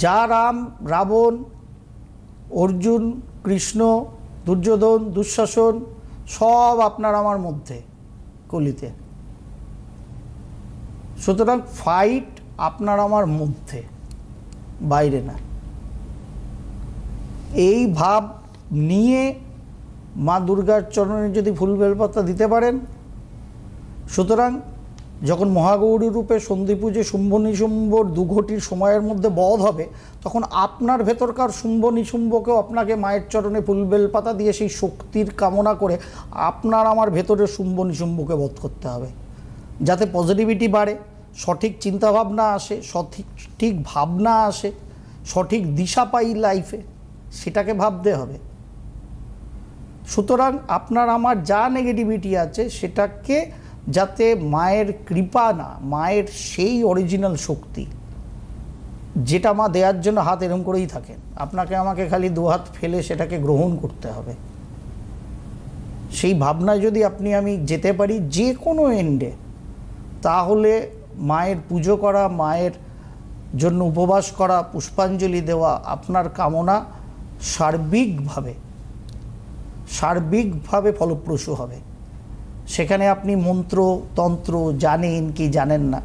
যা রাম, রাবণ, অর্জুন, কৃষ্ণ, দুর্যোধন, দুঃশাসন সব আপনার আমার মধ্যে কলিতে। সুতরাং ফাইট আপনার আমার মধ্যে, বাইরে না। এই ভাব নিয়ে মা দুর্গার চরণে যদি ফুল বেলপাতা দিতে পারেন, সুতরাং যখন মহাগৌরী রূপে সন্ধি পুজো শুম্ভ নিশুম্ভর দুঘটির সময়ের মধ্যে বধ হবে, তখন আপনার ভেতরকার শুম্ভ নিশুম্ভকেও আপনাকে মায়ের চরণে ফুল বেলপাতা দিয়ে সেই শক্তির কামনা করে আপনার আমার ভেতরের শুম্ভ নিশুম্ভকে বধ করতে হবে, যাতে পজিটিভিটি বাড়ে, সঠিক চিন্তাভাবনা আসে, সঠিক ভাবনা আসে, সঠিক দিশা পাই লাইফে, সেটাকে ভাবতে হবে। সুতরাং আপনার আমার যা নেগেটিভিটি আছে সেটাকে যাতে মায়ের কৃপা না, মায়ের সেই অরিজিনাল শক্তি যেটা মা দেওয়ার জন্য হাত এরম করেই থাকেন, আপনাকে আমাকে খালি দু হাত ফেলে সেটাকে গ্রহণ করতে হবে। সেই ভাবনায় যদি আপনি আমি যেতে পারি যে কোনো এন্ডে, তাহলে মায়ের পুজো করা, মায়ের জন্য উপবাস করা, পুষ্পাঞ্জলি দেওয়া, আপনার কামনা সার্বিকভাবে ফলপ্রসূ হবে। সেখানে আপনি মন্ত্র তন্ত্র জানেন কি জানেন না,